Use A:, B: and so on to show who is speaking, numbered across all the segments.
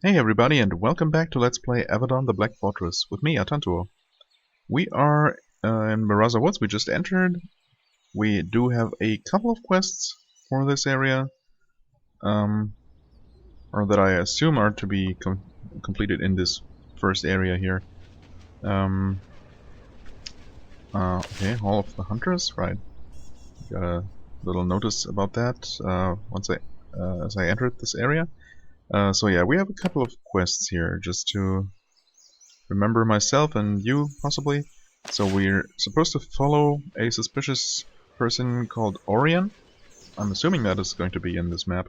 A: Hey everybody, and welcome back to Let's Play Avadon the Black Fortress with me, Atantuo. We are in Beraza Woods. We just entered. We do have a couple of quests for this area, or that I assume are to be completed in this first area here. Okay, Hall of the Huntress, right. Got a little notice about that as I entered this area. So yeah, we have a couple of quests here, just to remember myself and you, possibly. So we're supposed to follow a suspicious person called Orion. I'm assuming that is going to be in this map.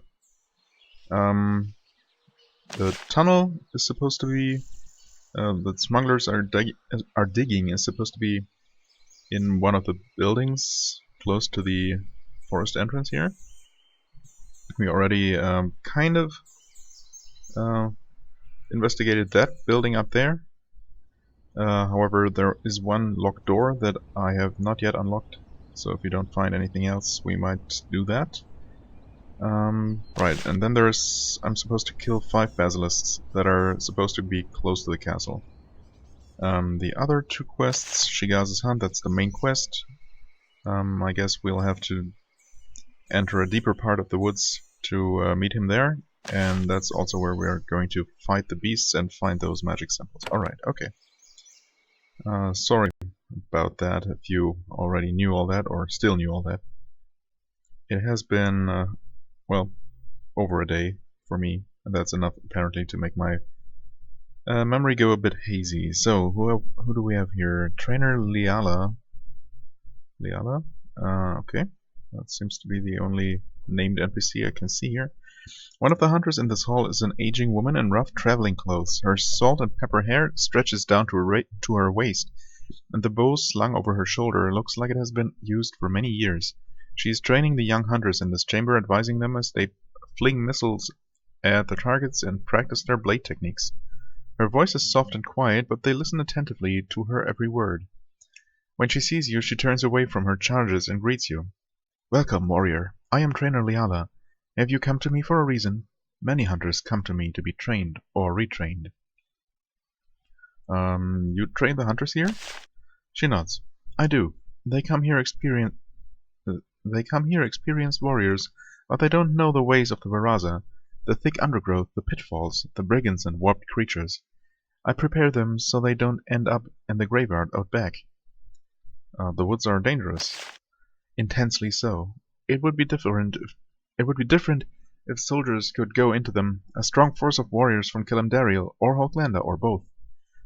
A: The tunnel is supposed to be... the smugglers are digging is supposed to be in one of the buildings close to the forest entrance here. We already kind of investigated that building up there. However, there is one locked door that I have not yet unlocked, so if you don't find anything else, we might do that. Right, and then I'm supposed to kill 5 basilisks that are supposed to be close to the castle. The other 2 quests, Shigaza's Hunt, that's the main quest. I guess we'll have to enter a deeper part of the woods to meet him there, and that's also where we're going to fight the beasts and find those magic symbols. Alright, okay. Sorry about that if you already knew all that or still knew all that. It has been, well, over a day for me, and that's enough apparently to make my memory go a bit hazy. So, who do we have here? Trainer Liala. Liala? Okay. That seems to be the only named NPC I can see here. One of the hunters in this hall is an aging woman in rough traveling clothes. Her salt and pepper hair stretches down to her waist, and the bow slung over her shoulder looks like it has been used for many years. She is training the young hunters in this chamber, advising them as they fling missiles at the targets and practice their blade techniques. Her voice is soft and quiet, but they listen attentively to her every word. When she sees you, she turns away from her charges and greets you. "Welcome, warrior. I am Trainer Liala. Have you come to me for a reason? Many hunters come to me to be trained or retrained." You train the hunters here? She nods. "I do. They come here experienced warriors, but they don't know the ways of the Beraza, the thick undergrowth, the pitfalls, the brigands and warped creatures. I prepare them so they don't end up in the graveyard out back." The woods are dangerous. Intensely so. It would be different if soldiers could go into them, a strong force of warriors from Kilimdariel or Hoglanda or both.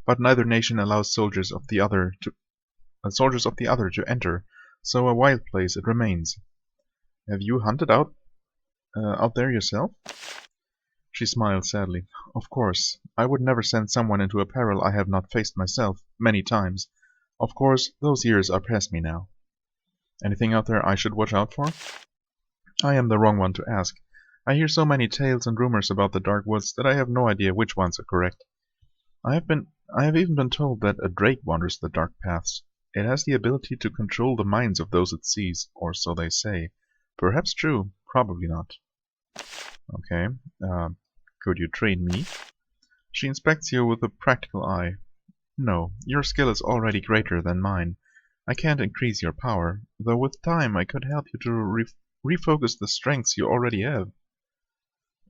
A: But neither nation allows soldiers of the other to enter, so a wild place it remains. Have you hunted out there yourself? She smiled sadly. Of course, I would never send someone into a peril I have not faced myself, many times. Of course, those years are past me now. Anything out there I should watch out for? I am the wrong one to ask. I hear so many tales and rumors about the dark woods that I have no idea which ones are correct. I have even been told that a drake wanders the dark paths. It has the ability to control the minds of those it sees, or so they say. Perhaps true, probably not. Okay, could you train me? She inspects you with a practical eye. No, your skill is already greater than mine. I can't increase your power, though with time I could help you to refocus the strengths you already have.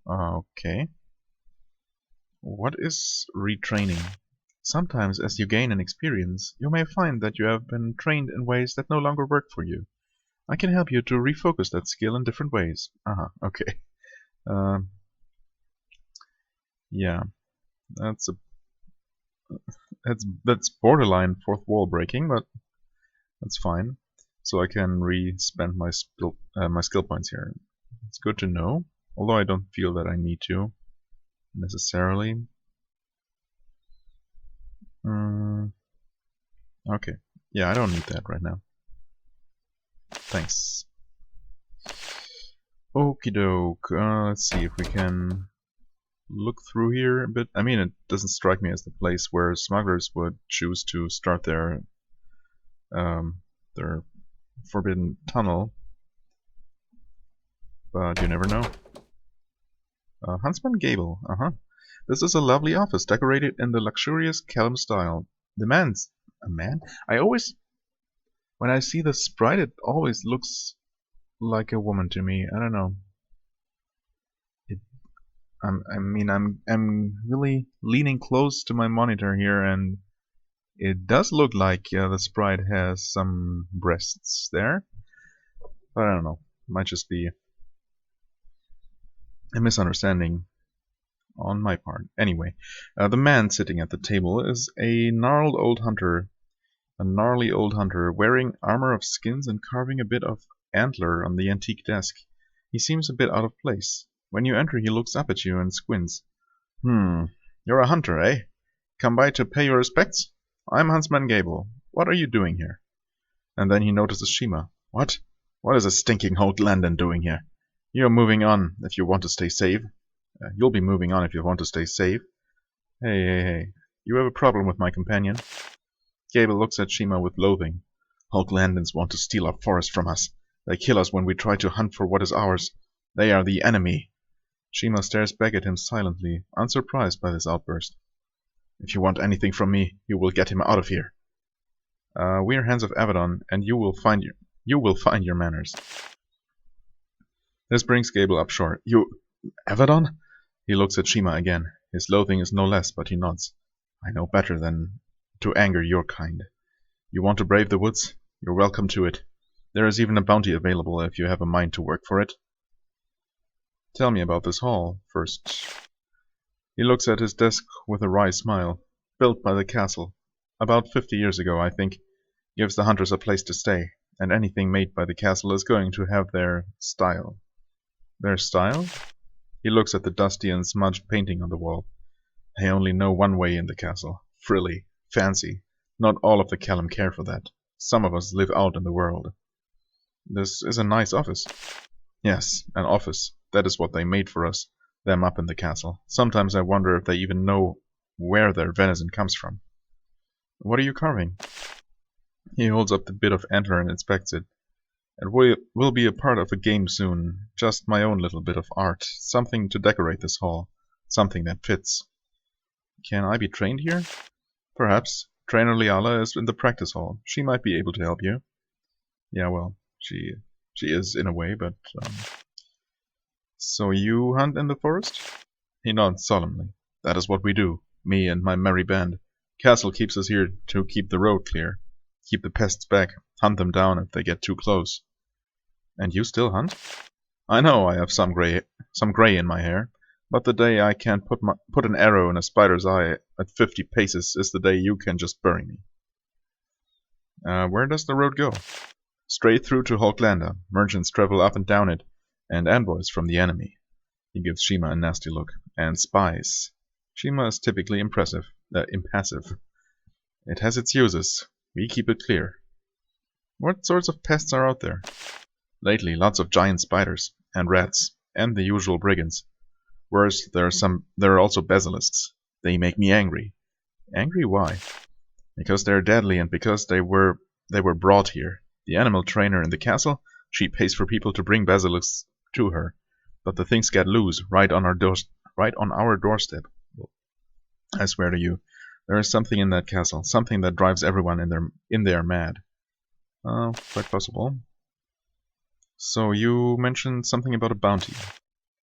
A: Okay. What is retraining? Sometimes, as you gain an experience, you may find that you have been trained in ways that no longer work for you. I can help you to refocus that skill in different ways. Okay. Yeah, that's borderline fourth wall breaking, but that's fine. So I can re-spend my skill points here. It's good to know, although I don't feel that I need to necessarily. Okay. Yeah, I don't need that right now. Thanks. Okie doke. Let's see if we can look through here a bit. I mean, it doesn't strike me as the place where smugglers would choose to start their forbidden tunnel, but you never know. Huntsman Gable. This is a lovely office, decorated in the luxurious Callum style. The man's a man? I always, when I see the sprite, it always looks like a woman to me. I don't know. It, I'm really leaning close to my monitor here, and it does look like the sprite has some breasts there. But I don't know. It might just be a misunderstanding on my part. Anyway, the man sitting at the table is a gnarly old hunter wearing armor of skins and carving a bit of antler on the antique desk. He seems a bit out of place. When you enter, he looks up at you and squints. You're a hunter, eh? Come by to pay your respects? I'm Huntsman Gable. What are you doing here? And then he notices Shima. What? What is a stinking Hoaglandon doing here? You're moving on if you want to stay safe. You'll be moving on if you want to stay safe. Hey. You have a problem with my companion? Gable looks at Shima with loathing. Hoaglandons want to steal our forest from us. They kill us when we try to hunt for what is ours. They are the enemy. Shima stares back at him silently, unsurprised by this outburst. If you want anything from me, you will get him out of here. We are Hands of Avadon, and you will find your manners. This brings Gable up short. You... Avadon? He looks at Shima again. His loathing is no less, but he nods. I know better than to anger your kind. You want to brave the woods? You're welcome to it. There is even a bounty available if you have a mind to work for it. Tell me about this hall, first. He looks at his desk with a wry smile. Built by the castle. About 50 years ago, I think. Gives the hunters a place to stay. And anything made by the castle is going to have their style. Their style? He looks at the dusty and smudged painting on the wall. I only know one way in the castle. Frilly. Fancy. Not all of the Callum care for that. Some of us live out in the world. This is a nice office. Yes, an office. That is what they made for us. Them up in the castle. Sometimes I wonder if they even know where their venison comes from. What are you carving? He holds up the bit of antler and inspects it. It will be a part of a game soon. Just my own little bit of art. Something to decorate this hall. Something that fits. Can I be trained here? Perhaps. Trainer Liala is in the practice hall. She might be able to help you. Yeah, well, she is in a way, but... So you hunt in the forest? He nods solemnly. That is what we do. Me and my merry band. Castle keeps us here to keep the road clear. Keep the pests back. Hunt them down if they get too close. And you still hunt? I know I have some gray in my hair, but the day I can't put an arrow in a spider's eye at 50 paces is the day you can just bury me. Where does the road go? Straight through to Hoaglandon. Merchants travel up and down it, and envoys from the enemy. He gives Shima a nasty look. And spies. Shima is typically impassive. It has its uses. We keep it clear. What sorts of pests are out there? Lately, lots of giant spiders, and rats, and the usual brigands. Worse, there are also basilisks. They make me angry. Angry why? Because they're deadly and because they were brought here. The animal trainer in the castle, she pays for people to bring basilisks to her. But the things get loose right on our doorstep. I swear to you, there is something in that castle, something that drives everyone in there mad. Quite possible. So you mentioned something about a bounty.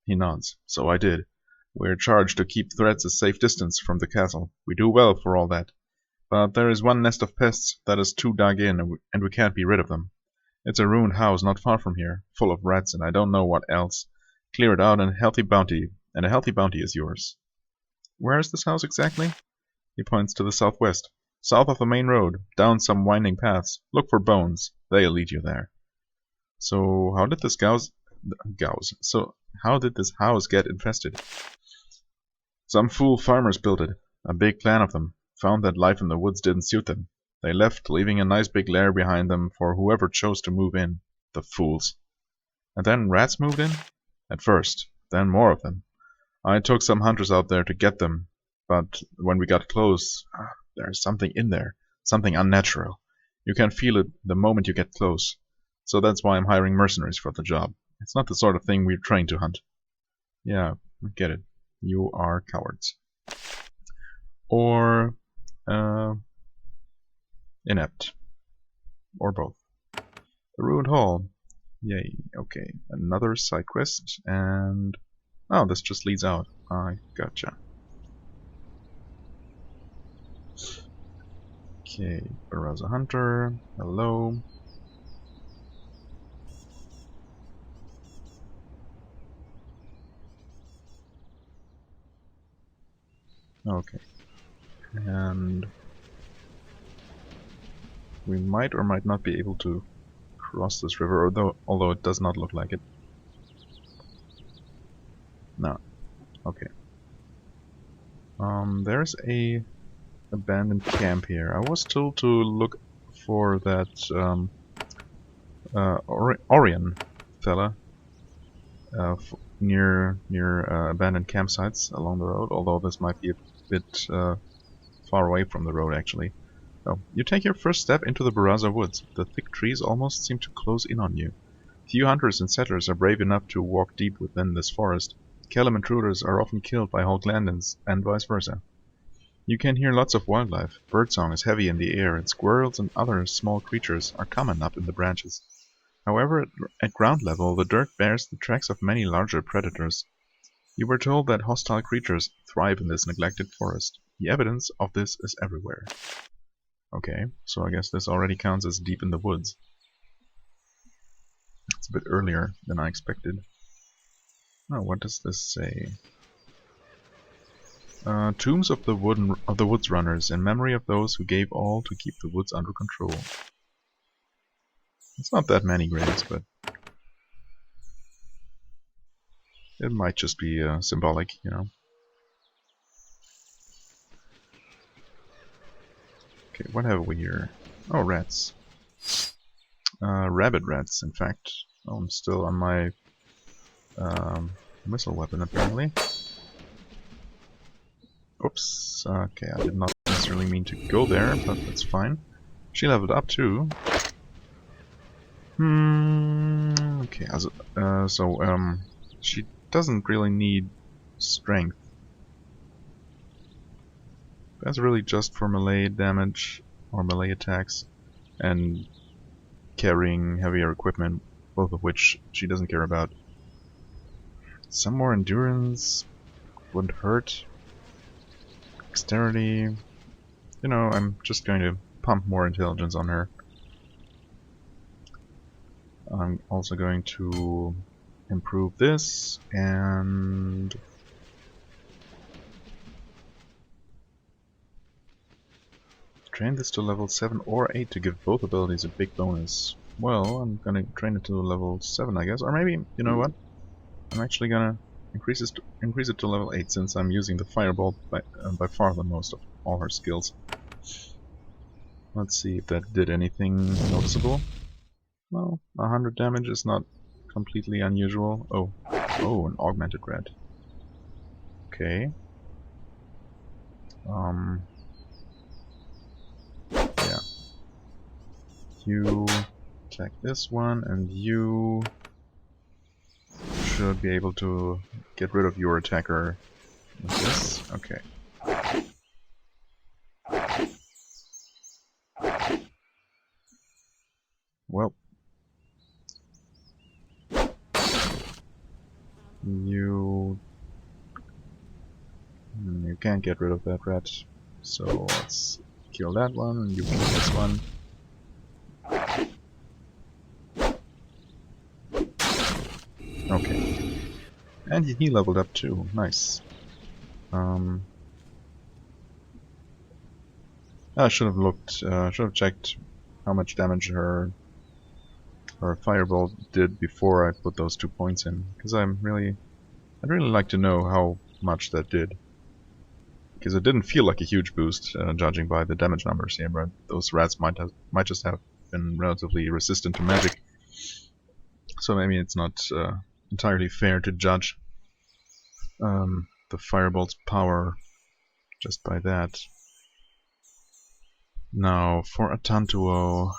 A: He nods. So I did. We're charged to keep threats a safe distance from the castle. We do well for all that. But there is one nest of pests that is too dug in, and we can't be rid of them. It's a ruined house not far from here, full of rats and I don't know what else. Clear it out and a healthy bounty is yours. Where is this house exactly? He points to the southwest. South of the main road, down some winding paths. Look for bones. They'll lead you there. So how did this house get infested? Some fool farmers built it. A big clan of them. Found that life in the woods didn't suit them. They left, leaving a nice big lair behind them for whoever chose to move in. The fools. And then rats moved in? At first. Then more of them. I took some hunters out there to get them. But when we got close, there's something in there. Something unnatural. You can feel it the moment you get close. So that's why I'm hiring mercenaries for the job. It's not the sort of thing we're trained to hunt. Yeah, I get it. You are cowards. or inept, or both. The ruined hall. Yay. Okay, another side quest, and oh, this just leads out. I gotcha. Okay, Beraza Hunter. Hello. Okay, and we might or might not be able to cross this river, although it does not look like it. No. Okay. There's a abandoned camp here. I was told to look for that Orion fella near abandoned campsites along the road. Although this might be a bit far away from the road, actually. Oh, you take your first step into the Beraza Woods. The thick trees almost seem to close in on you. Few hunters and settlers are brave enough to walk deep within this forest. Kellam intruders are often killed by Hoaglandans, and vice versa. You can hear lots of wildlife. Birdsong is heavy in the air, and squirrels and other small creatures are common up in the branches. However, at ground level, the dirt bears the tracks of many larger predators. You were told that hostile creatures thrive in this neglected forest. The evidence of this is everywhere. Okay, so I guess this already counts as deep in the woods. It's a bit earlier than I expected. Oh, what does this say? Tombs of the woods runners, in memory of those who gave all to keep the woods under control. It's not that many graves, but it might just be symbolic, you know. Okay, what have we here? Oh, rats. Rabbit rats, in fact. Oh, I'm still on my missile weapon, apparently. Oops. Okay, I did not necessarily mean to go there, but that's fine. She leveled up too. Okay, she doesn't really need strength. That's really just for melee damage or melee attacks and carrying heavier equipment, both of which she doesn't care about. Some more endurance wouldn't hurt. Dexterity. You know, I'm just going to pump more intelligence on her. I'm also going to improve this and train this to level 7 or 8 to give both abilities a big bonus. Well, I'm gonna train it to level 7, I guess. Or maybe, you know what? I'm actually gonna increase it to level 8 since I'm using the fireball by far the most of all her skills. Let's see if that did anything noticeable. Well, 100 damage is not completely unusual. Oh, an augmented red. Okay. Yeah. You attack this one, and you should be able to get rid of your attacker with this. Okay. Well, you can't get rid of that rat, so let's kill that one, and you kill this one. Okay. And he leveled up too. Nice. I should have looked, should have checked how much damage her fireball did before I put those 2 points in, because I'd really like to know how much that did. Because it didn't feel like a huge boost, judging by the damage numbers here, but those rats might just have been relatively resistant to magic. So maybe it's not entirely fair to judge the fireball's power just by that. Now, for a Tantuo,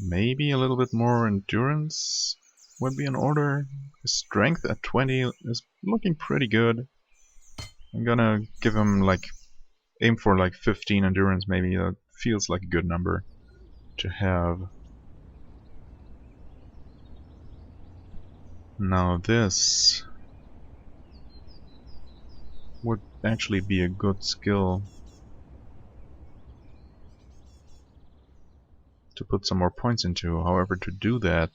A: maybe a little bit more endurance would be in order. Strength at 20 is looking pretty good. I'm gonna give him like, aim for like 15 endurance maybe. That feels like a good number to have. Now this would actually be a good skill to put some more points into. However, to do that,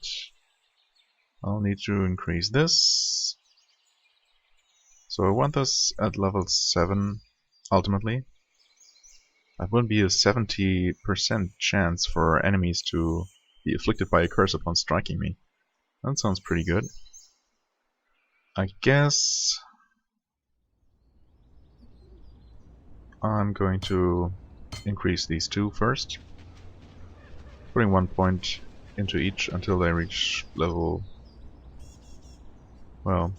A: I'll need to increase this. So I want this at level 7 ultimately. That would be a 70% chance for enemies to be afflicted by a curse upon striking me. That sounds pretty good. I guess I'm going to increase these two first, putting 1 point into each until they reach level... well,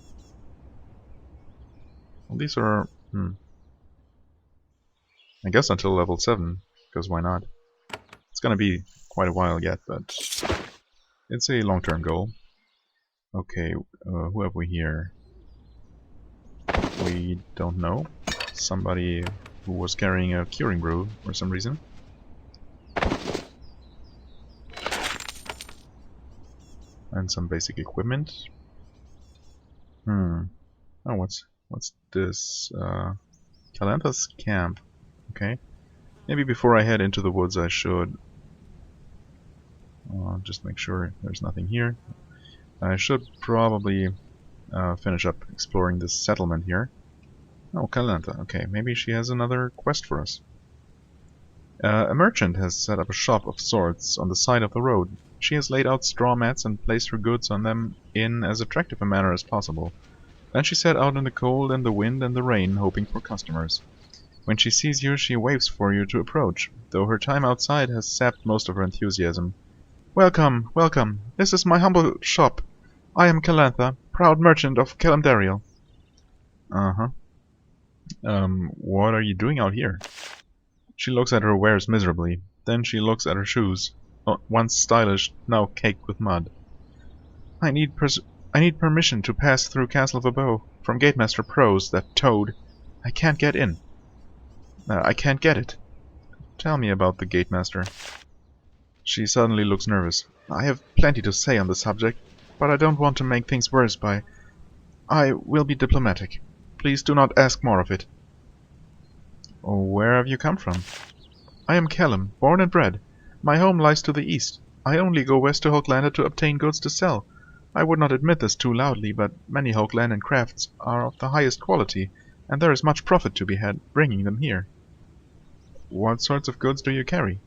A: these are... I guess until level 7, because why not? It's gonna be quite a while yet, but it's a long-term goal. Okay, who have we here? We don't know. Somebody who was carrying a curing brew for some reason. And some basic equipment. Oh, what's this? Calantha's camp. Okay. Maybe before I head into the woods I should just make sure there's nothing here. I should probably finish up exploring this settlement here. Oh, Calantha. Okay, maybe she has another quest for us. A merchant has set up a shop of sorts on the side of the road. She has laid out straw mats and placed her goods on them in as attractive a manner as possible. Then she set out in the cold and the wind and the rain, hoping for customers. When she sees you, she waves for you to approach, though her time outside has sapped most of her enthusiasm. Welcome, welcome. This is my humble shop. I am Calantha, proud merchant of Calamdariel. Uh-huh. What are you doing out here? She looks at her wares miserably. Then she looks at her shoes, once stylish, now caked with mud. I need permission to pass through Castle Vaubois from Gatemaster Prose, that toad. I can't get in. I can't get it. Tell me about the Gatemaster. She suddenly looks nervous. I have plenty to say on the subject, but I don't want to make things worse by... I will be diplomatic. Please do not ask more of it. Oh, where have you come from? I am Callum, born and bred. My home lies to the east. I only go west to Hoaglander to obtain goods to sell. I would not admit this too loudly, but many Hoaglandan crafts are of the highest quality, and there is much profit to be had bringing them here. What sorts of goods do you carry?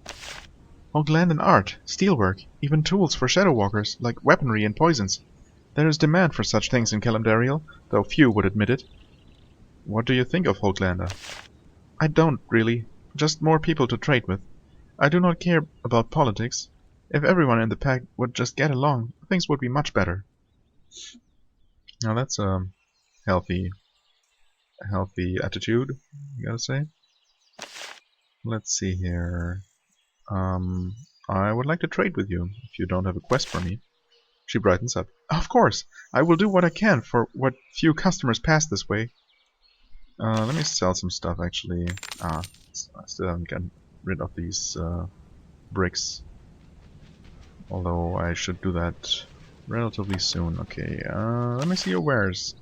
A: Hoaglandan art, steelwork, even tools for shadow walkers, like weaponry and poisons. There is demand for such things in Calamdariel, though few would admit it. What do you think of Hoaglander? I don't, really. Just more people to trade with. I do not care about politics. If everyone in the pack would just get along, things would be much better. Now that's a healthy attitude, you gotta say. Let's see here. I would like to trade with you, if you don't have a quest for me. She brightens up. Of course! I will do what I can for what few customers pass this way. Let me sell some stuff, actually. I still haven't gotten rid of these bricks. Although I should do that relatively soon. Okay, let me see your wares.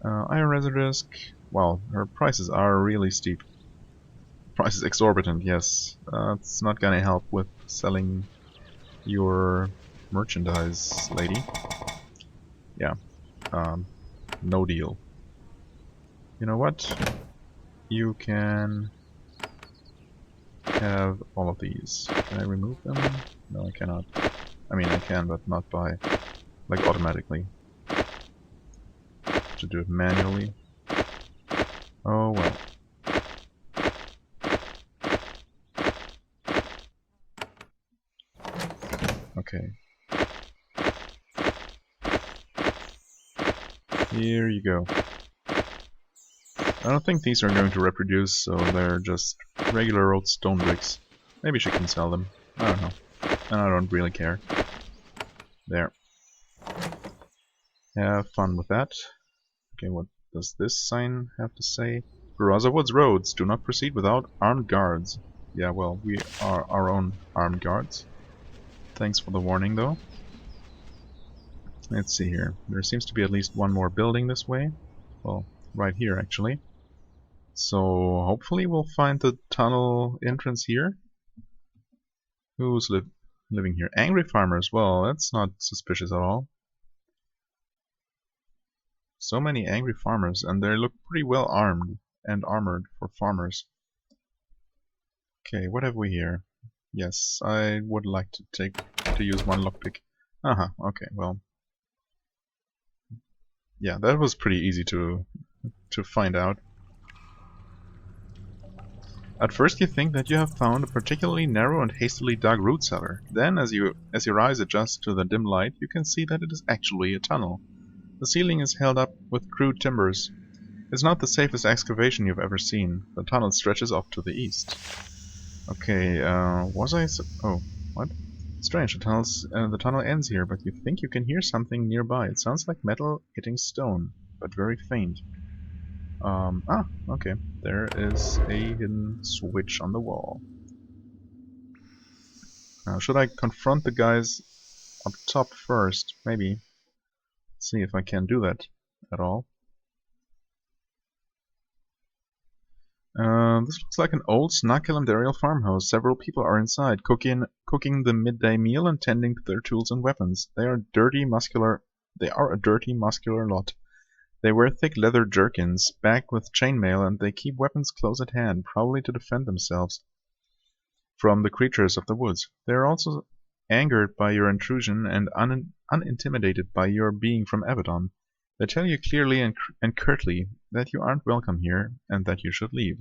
A: Iron Resilisk. Wow, her prices are really steep. Price is exorbitant, yes. It's not gonna help with selling your merchandise, lady. Yeah, no deal. You know what? You can have all of these. Can I remove them? No, I cannot. I mean, I can, but not by, like, automatically. To do it manually. Oh well. Okay. Here you go. I don't think these are going to reproduce, so they're just regular old stone bricks. Maybe she can sell them. I don't know. And I don't really care. There. Have fun with that. Okay, what does this sign have to say? Beraza Woods roads. Do not proceed without armed guards. Yeah, well, we are our own armed guards. Thanks for the warning, though. Let's see here. There seems to be at least one more building this way. Well, right here, actually. So, hopefully we'll find the tunnel entrance here. Who's living here? Angry farmers. Well, that's not suspicious at all. So many angry farmers, and they look pretty well armed and armored for farmers. Okay, what have we here? Yes, I would like to use one lockpick. Okay, well. Yeah, that was pretty easy to find out. At first you think that you have found a particularly narrow and hastily dug root cellar. Then, as your eyes adjust to the dim light, you can see that it is actually a tunnel. The ceiling is held up with crude timbers. It's not the safest excavation you've ever seen. The tunnel stretches off to the east. Okay, oh, what? Strange, the tunnel ends here, but you think you can hear something nearby. It sounds like metal hitting stone, but very faint. Okay. There is a hidden switch on the wall. Now, should I confront the guys up top first? Maybe. See if I can do that at all. This looks like an old snug calendario farmhouse. Several people are inside, cooking the midday meal and tending to their tools and weapons. They are a dirty, muscular lot. They wear thick leather jerkins, backed with chainmail, and they keep weapons close at hand, probably to defend themselves from the creatures of the woods. They are also angered by your intrusion and unintimidated by your being from Avadon. They tell you clearly and curtly that you aren't welcome here and that you should leave.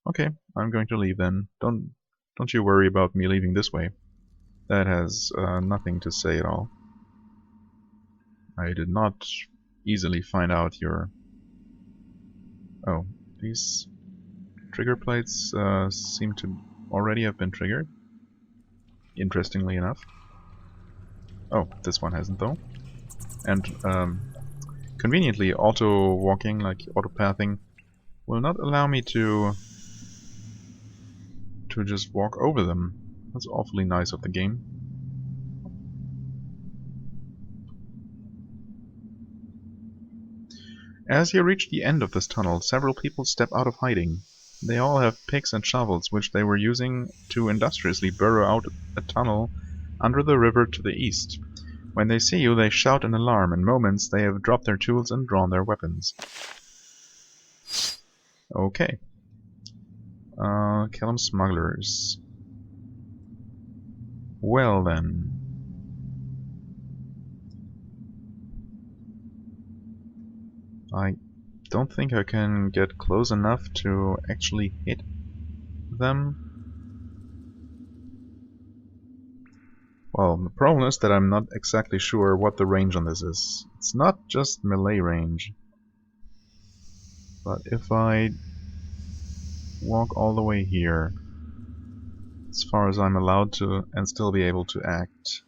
A: Okay, I'm going to leave then. Don't you worry about me leaving this way. That has nothing to say at all. I did not easily find out your... Oh, these trigger plates seem to already have been triggered. Interestingly enough. Oh, this one hasn't though. And conveniently, auto-walking, like auto-pathing, will not allow me to just walk over them. That's awfully nice of the game. As you reach the end of this tunnel, several people step out of hiding. They all have picks and shovels, which they were using to industriously burrow out a tunnel under the river to the east. When they see you, they shout in alarm. In moments, they have dropped their tools and drawn their weapons. Okay. Kill them smugglers. Well then. I don't think I can get close enough to actually hit them. Well, the problem is that I'm not exactly sure what the range on this is. It's not just melee range. But if I walk all the way here, as far as I'm allowed to, and still be able to act.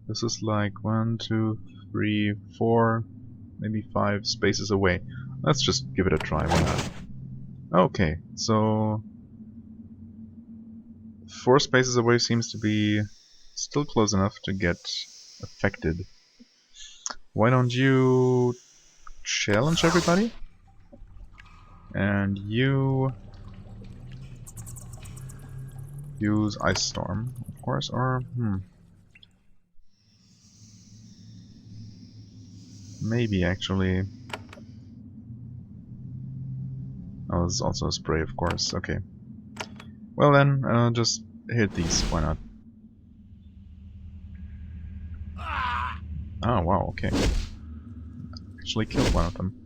A: This is like 1, 2, 3, 4, maybe 5 spaces away. Let's just give it a try, why not? Okay, so 4 spaces away seems to be still close enough to get affected. Why don't you challenge everybody? And you use Ice Storm, of course, or maybe actually. Oh, this is also a spray, of course. Okay. Well then, just hit these. Why not? Oh wow. Okay. Actually killed one of them.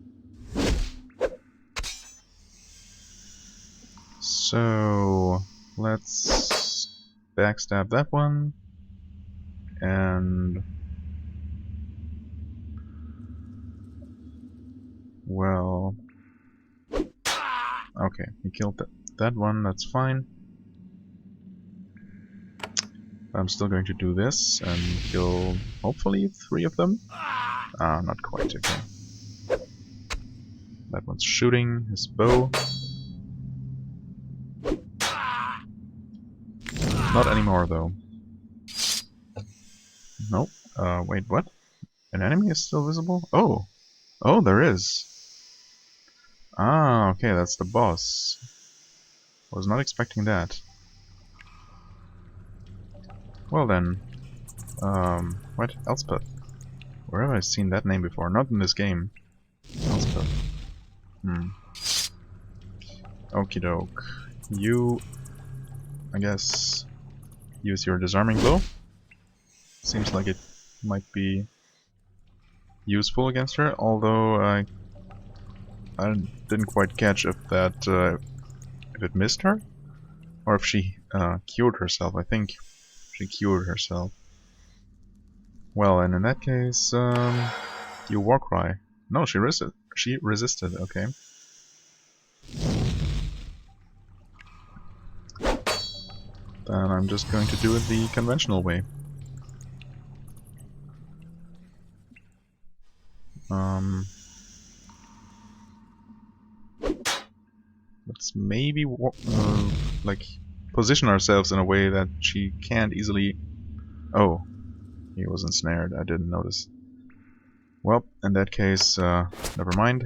A: So let's backstab that one, and well, okay, he killed that one. That's fine. I'm still going to do this and kill, hopefully, 3 of them. Ah, not quite, okay. That one's shooting his bow. Not anymore, though. Nope. Wait, what? An enemy is still visible? Oh! Oh, there is! Ah, okay, that's the boss. Was not expecting that. Well then. What? Elspeth. Where have I seen that name before? Not in this game. Elspeth. Okie doke. You, I guess, use your disarming blow. Seems like it might be useful against her, although I didn't quite catch if that if it missed her or if she cured herself. I think she cured herself. Well, and in that case, you war cry. No, she resisted. She resisted. Okay. Then I'm just going to do it the conventional way. Let's maybe like position ourselves in a way that she can't easily. Oh, he was ensnared. I didn't notice. Well, in that case, never mind.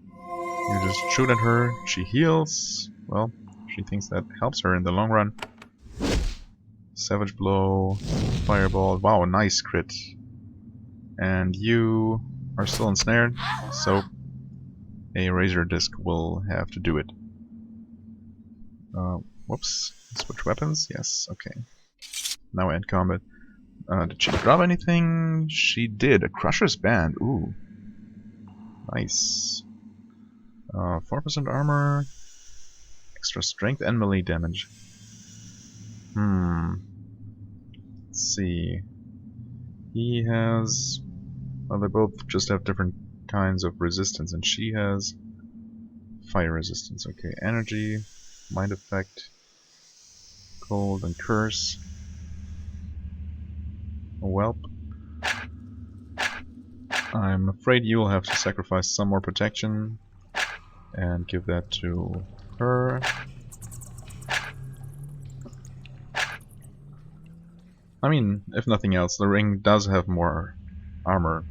A: You just shoot at her. She heals. Well, she thinks that helps her in the long run. Savage blow, fireball. Wow, nice crit. And you are still ensnared, so a razor disc will have to do it. Whoops. Switch weapons? Yes, okay. Now end combat. Did she drop anything? She did. A Crusher's Band. Ooh. Nice. 4% armor. Extra strength and melee damage. Let's see. He has... Well, they both just have different kinds of resistance, and she has fire resistance. Okay, energy, mind effect, cold, and curse. Welp. I'm afraid you will have to sacrifice some more protection and give that to her. I mean, if nothing else, the ring does have more armor.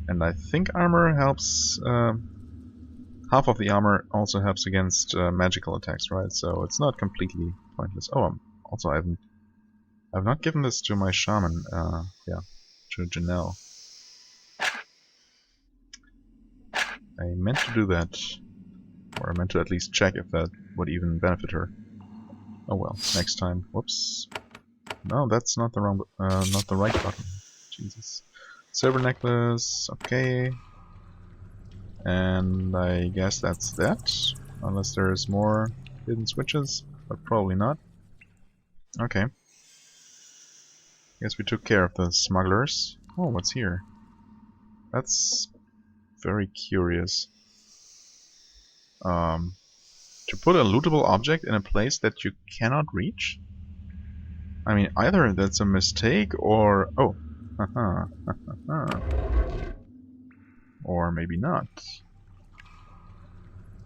A: And I think armor helps... half of the armor also helps against magical attacks, right? So it's not completely pointless. Oh, also I've not given this to my shaman. Yeah, to Janelle. I meant to do that, or I meant to at least check if that would even benefit her. Oh well, next time. Whoops. No, that's not the wrong, not the right button. Jesus. Silver necklace. Okay. And I guess that's that, unless there's more hidden switches, but probably not. Okay. Guess we took care of the smugglers. Oh, what's here? That's very curious. To put a lootable object in a place that you cannot reach? I mean, either that's a mistake or... Oh. Haha. Or maybe not.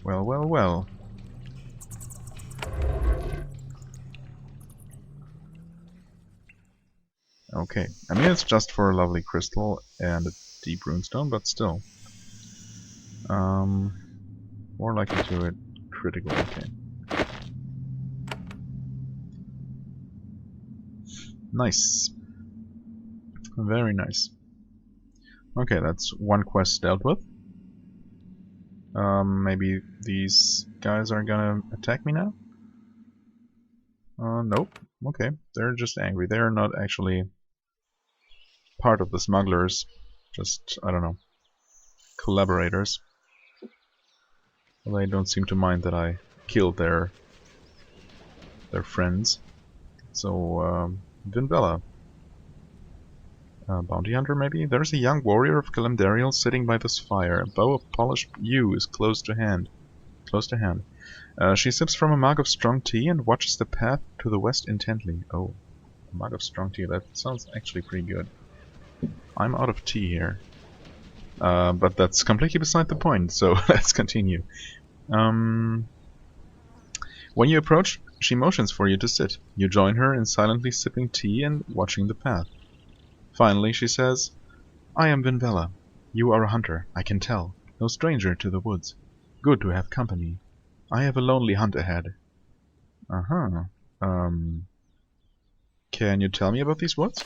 A: Well, well, well. Okay. I mean, it's just for a lovely crystal and a deep runestone, but still. More likely to hit critical. Okay. Nice. Very nice. Okay, that's one quest dealt with. Maybe these guys are gonna attack me now? Nope. Okay, they're just angry. They're not actually part of the smugglers. Just, I don't know, collaborators. Well, they don't seem to mind that I killed their friends. So, Vinvella. Bounty hunter, maybe? There's a young warrior of Kalimdariel sitting by this fire. A bow of polished yew is close to hand. She sips from a mug of strong tea and watches the path to the west intently. Oh. A mug of strong tea. That sounds actually pretty good. I'm out of tea here. But that's completely beside the point, so let's continue. When you approach, she motions for you to sit. You join her in silently sipping tea and watching the path. Finally, she says, I am Vinvella. You are a hunter, I can tell. No stranger to the woods. Good to have company. I have a lonely hunt ahead. Uh-huh. Can you tell me about these woods?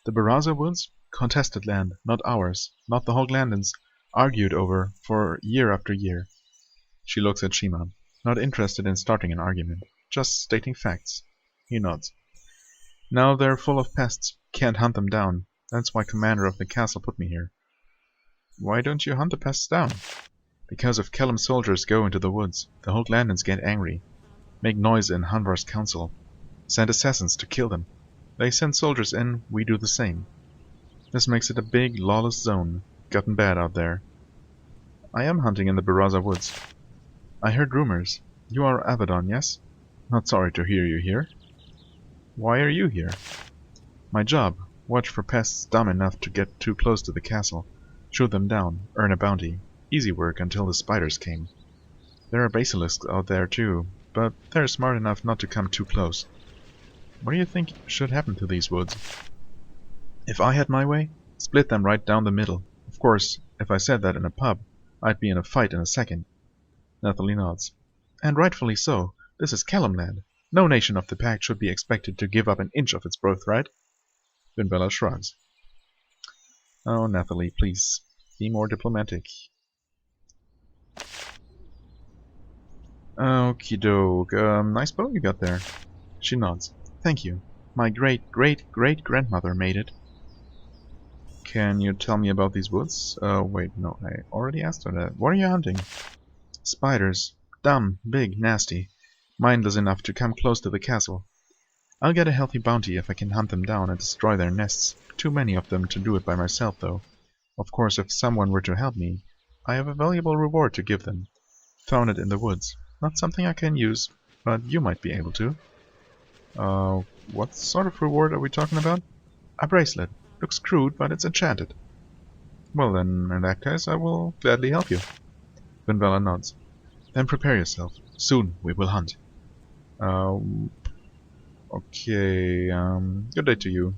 A: The Beraza Woods? Contested land, not ours, not the Hoglandans, argued over for year after year. She looks at Shima, not interested in starting an argument, just stating facts. He nods. Now they're full of pests, can't hunt them down. That's why commander of the castle put me here. Why don't you hunt the pests down? Because if Kellum's soldiers go into the woods, the Hoglandans get angry, make noise in Hanvar's council, send assassins to kill them. They send soldiers in, we do the same. This makes it a big, lawless zone. Gotten bad out there. I am hunting in the Beraza Woods. I heard rumors. You are Avadon, yes? Not sorry to hear you here. Why are you here? My job. Watch for pests dumb enough to get too close to the castle. Shoot them down. Earn a bounty. Easy work until the spiders came. There are basilisks out there too, but they're smart enough not to come too close. What do you think should happen to these woods? If I had my way, split them right down the middle. Of course, if I said that in a pub, I'd be in a fight in a second. Nathalie nods. And rightfully so. This is Kellum land. No nation of the Pact should be expected to give up an inch of its birthright. Vinvella shrugs. Oh, Nathalie, please, be more diplomatic. Okie doke. Nice bow you got there. She nods. Thank you. My great-great-great-grandmother made it. Can you tell me about these woods? Wait, no, I already asked her that. What are you hunting? Spiders. Dumb, big, nasty. Mindless enough to come close to the castle. I'll get a healthy bounty if I can hunt them down and destroy their nests. Too many of them to do it by myself, though. Of course, if someone were to help me, I have a valuable reward to give them. Found it in the woods. Not something I can use, but you might be able to. What sort of reward are we talking about? A bracelet. Looks crude, but it's enchanted. Well then, in that case, I will gladly help you. Vinvella nods. Then prepare yourself. Soon we will hunt. Okay, good day to you.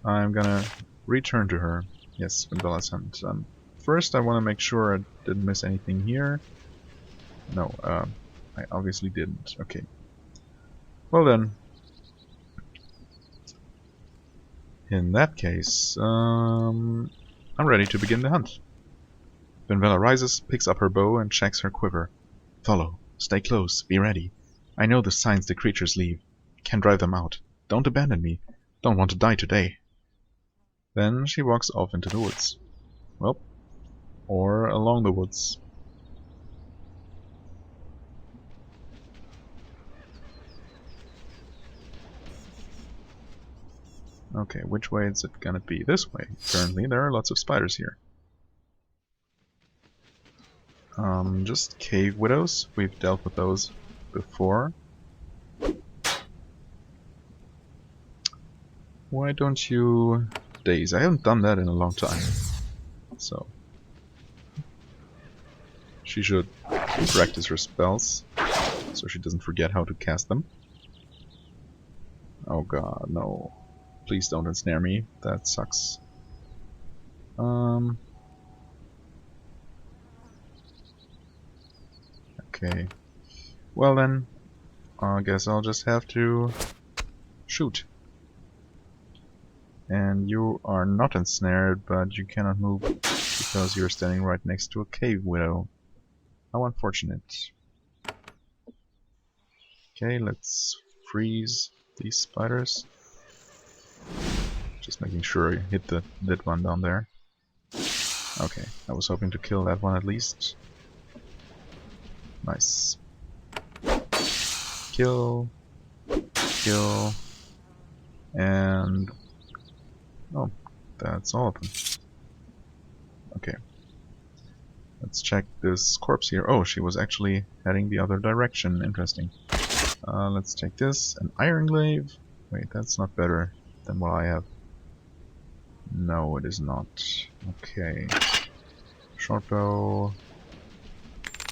A: I'm gonna return to her. Yes, Vinvella's hunt. First I want to make sure I didn't miss anything here. No, I obviously didn't. Okay. Well then. In that case, I'm ready to begin the hunt. Vinvella rises, picks up her bow, and checks her quiver. Follow. Stay close. Be ready. I know the signs the creatures leave. Can drive them out. Don't abandon me. Don't want to die today. Then she walks off into the woods. Well, or along the woods. Okay, which way is it gonna be? This way. Currently, there are lots of spiders here. Just cave widows. We've dealt with those before. Why don't you daze? I haven't done that in a long time. So she should practice her spells so she doesn't forget how to cast them. Oh god, no. Please don't ensnare me. That sucks. Okay. Well then, I guess I'll just have to shoot. And you are not ensnared, but you cannot move because you're standing right next to a cave widow. How unfortunate. Okay, let's freeze these spiders. Just making sure I hit that one down there. Okay, I was hoping to kill that one at least. Nice. Kill. Kill. And... oh, that's all of them. Okay. Let's check this corpse here. Oh, she was actually heading the other direction. Interesting. Let's take this. An iron glaive. Wait, that's not better than what I have. No, it is not. Okay. Short bow.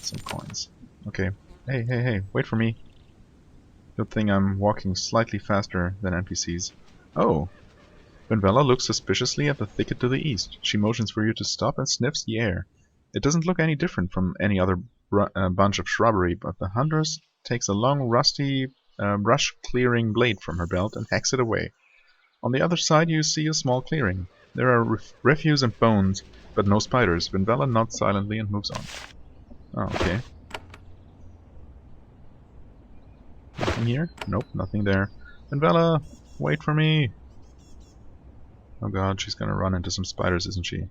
A: Some coins. Okay. Hey, hey, hey, wait for me. Good thing I'm walking slightly faster than NPCs. Oh! Vinvella looks suspiciously at the thicket to the east. She motions for you to stop and sniffs the air. It doesn't look any different from any other bunch of shrubbery, but the huntress takes a long, rusty, brush-clearing blade from her belt and hacks it away. On the other side you see a small clearing. There are refuse and bones, but no spiders. Vinvella nods silently and moves on. Oh, okay. Nothing here? Nope, nothing there. Vinvella, wait for me! Oh god, she's gonna run into some spiders, isn't she?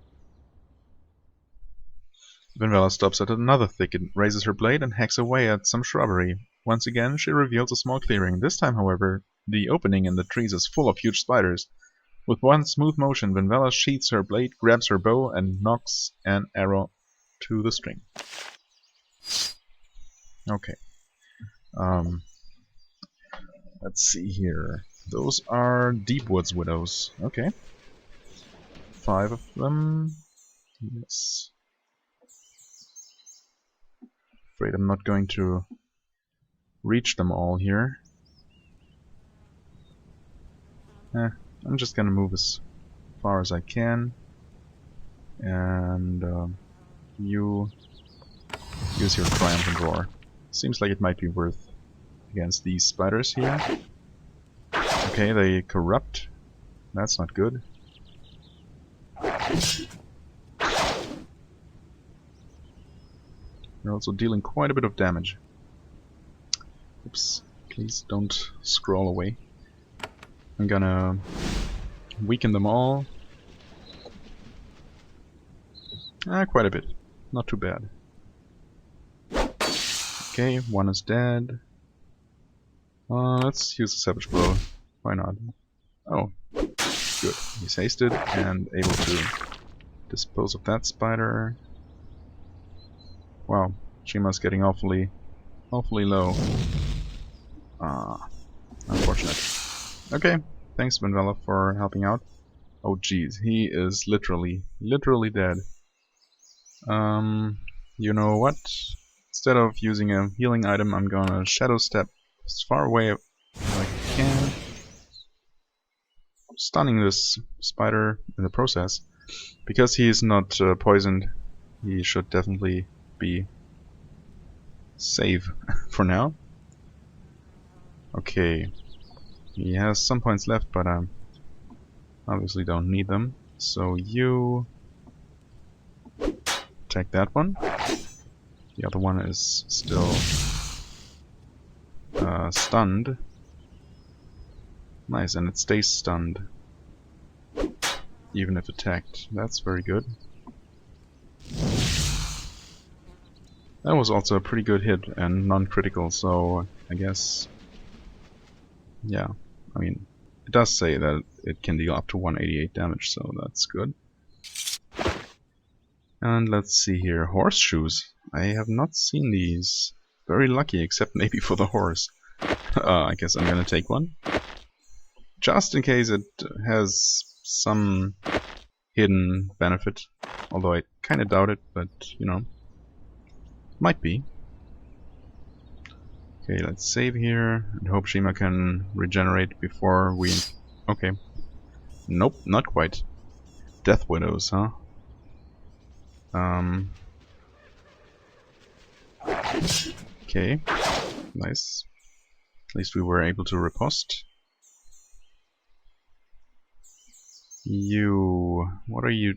A: Vinvella stops at another thicket, raises her blade, and hacks away at some shrubbery. Once again, she reveals a small clearing. This time, however, the opening in the trees is full of huge spiders. With one smooth motion, Vinvella sheaths her blade, grabs her bow, and knocks an arrow to the string. Okay. Let's see here. Those are Deep Woods Widows. Okay. 5 of them. Yes. Afraid I'm not going to reach them all here. I'm just gonna move as far as I can. And you use your triumphant roar. Seems like it might be worth against these spiders here. Okay, they corrupt. That's not good. They're also dealing quite a bit of damage. Oops, please don't scroll away. I'm gonna weaken them all. Quite a bit. Not too bad. Okay, one is dead. Let's use a Savage Blow. Why not? Oh, good. He's hasted and able to dispose of that spider. Wow, Shima's getting awfully low. Unfortunate. Okay, thanks Vinvella for helping out. Oh jeez, he is literally dead. You know what? Instead of using a healing item, I'm gonna shadow step as far away as I can, stunning this spider in the process. Because he is not poisoned, he should definitely be safe for now. Okay, he has some points left, but I obviously don't need them. So you take that one. The other one is still stunned. Nice, and it stays stunned even if attacked. That's very good. That was also a pretty good hit and non-critical, so I guess, yeah, I mean, it does say that it can deal up to 188 damage, so that's good. And let's see here, horseshoes. I have not seen these. Very lucky, except maybe for the horse. I guess I'm gonna take one. Just in case it has some hidden benefit. Although I kinda doubt it, but you know. Might be. Okay, let's save here and hope Shima can regenerate before we... Okay. Nope, not quite. Death Widows, huh? Okay. Nice. At least we were able to riposte. You... What are you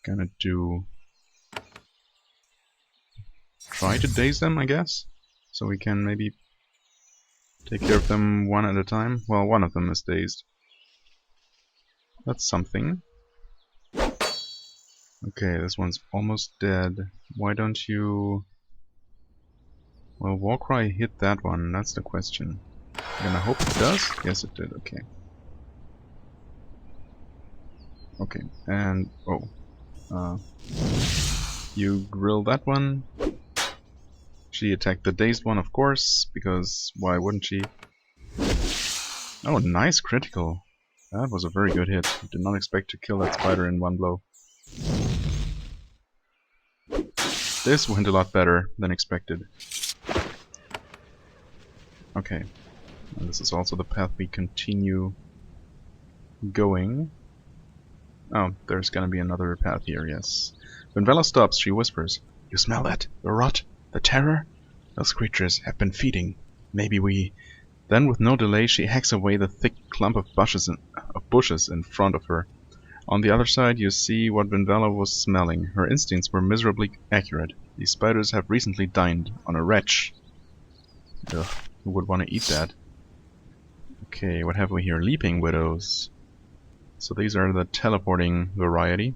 A: gonna do? Try to daze them, I guess? So we can maybe take care of them one at a time. Well, one of them is dazed. That's something. Okay, this one's almost dead. Why don't you... Well, Warcry hit that one, that's the question. I'm gonna hope it does? Yes, it did, okay. Okay, and... Oh. You grill that one. She attacked the dazed one, of course, because why wouldn't she? Oh, nice critical. That was a very good hit. Did not expect to kill that spider in one blow. This went a lot better than expected. Okay. And this is also the path we continue going. Oh, there's gonna be another path here, yes. Vinvella stops, she whispers. You smell that? The rot? The terror? Those creatures have been feeding. Maybe we... Then with no delay she hacks away the thick clump of bushes in front of her. On the other side you see what Vinvella was smelling. Her instincts were miserably accurate. These spiders have recently dined on a wretch. Ugh, who would want to eat that? Okay, what have we here? Leaping widows. So these are the teleporting variety.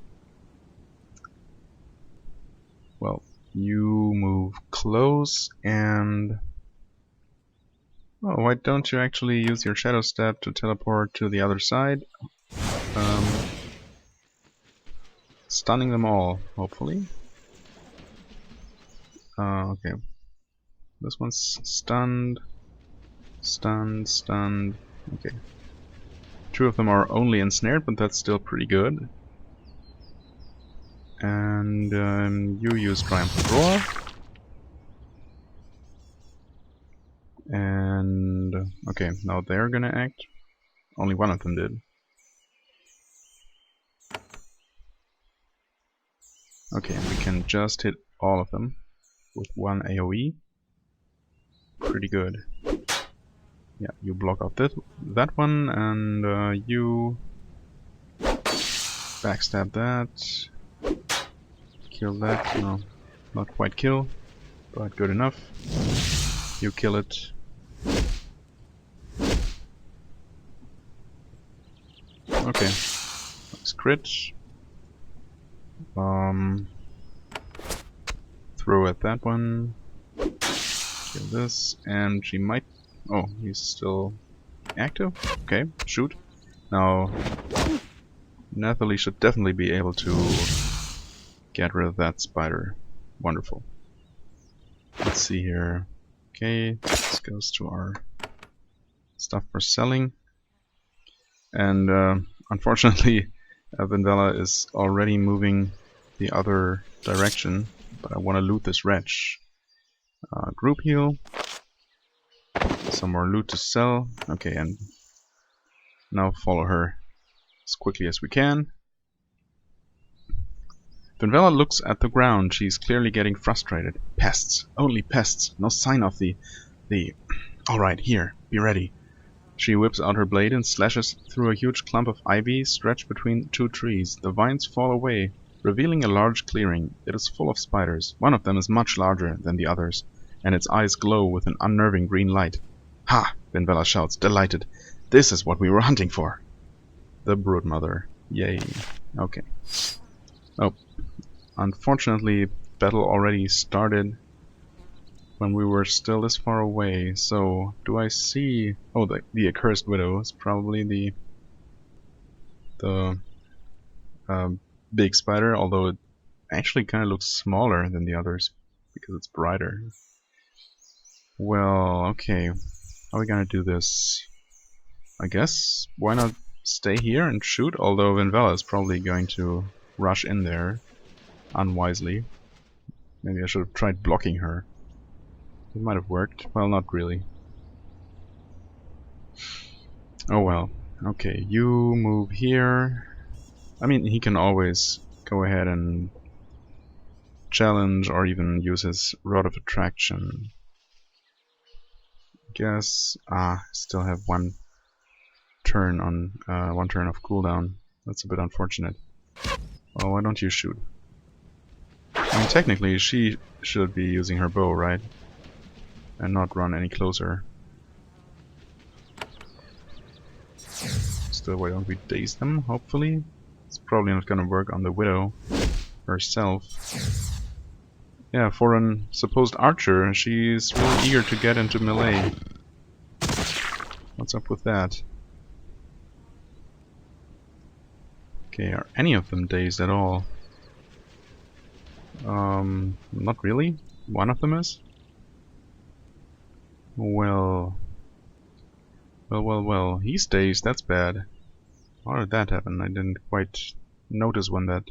A: Well, you move close and... Oh, why don't you actually use your shadow step to teleport to the other side? Stunning them all, hopefully. Okay. This one's stunned. Stunned, stunned. Okay. 2 of them are only ensnared, but that's still pretty good. And you use Triumphant Roar. And okay, now they're gonna act. Only one of them did. Okay, we can just hit all of them with 1 AoE. Pretty good. Yeah, you block out that one, and you backstab that. Kill that. No, not quite kill, but good enough. You kill it. Okay. Nice crit. Throw at that one. Kill this, and she might... Oh, he's still active? Okay, shoot. Now, Nathalie should definitely be able to get rid of that spider. Wonderful. Let's see here. Okay, this goes to our stuff for selling. And unfortunately, Vinvella is already moving the other direction, but I want to loot this wretch. Group heal. Some more loot to sell. Okay, and now follow her as quickly as we can. Vinvella looks at the ground. She's clearly getting frustrated. Pests. Only pests. No sign of the... Alright, here. Be ready. She whips out her blade and slashes through a huge clump of ivy stretched between 2 trees. The vines fall away, revealing a large clearing. It is full of spiders. One of them is much larger than the others, and its eyes glow with an unnerving green light. Ha! Vinvella shouts, delighted. This is what we were hunting for. The broodmother. Yay. Okay. Oh. Unfortunately, battle already started when we were still this far away. So, do I see... Oh, the accursed widow is probably the big spider, although it actually kind of looks smaller than the others because it's brighter. Well, okay. How are we gonna do this? I guess, why not stay here and shoot? Although Vinvella is probably going to rush in there unwisely. Maybe I should have tried blocking her. It might have worked. Well, not really. Oh well. Okay, you move here. I mean, he can always go ahead and challenge or even use his Rod of Attraction. Guess, still have one turn of cooldown. That's a bit unfortunate. Well, why don't you shoot? I mean, technically she should be using her bow, right? And not run any closer. Still, why don't we daze them, hopefully? It's probably not gonna work on the widow herself. Yeah, for an supposed archer, she's really eager to get into melee. What's up with that? Okay, are any of them dazed at all? Not really. One of them is? Well... Well, well, well. He stays. That's bad. How did that happen? I didn't quite notice when that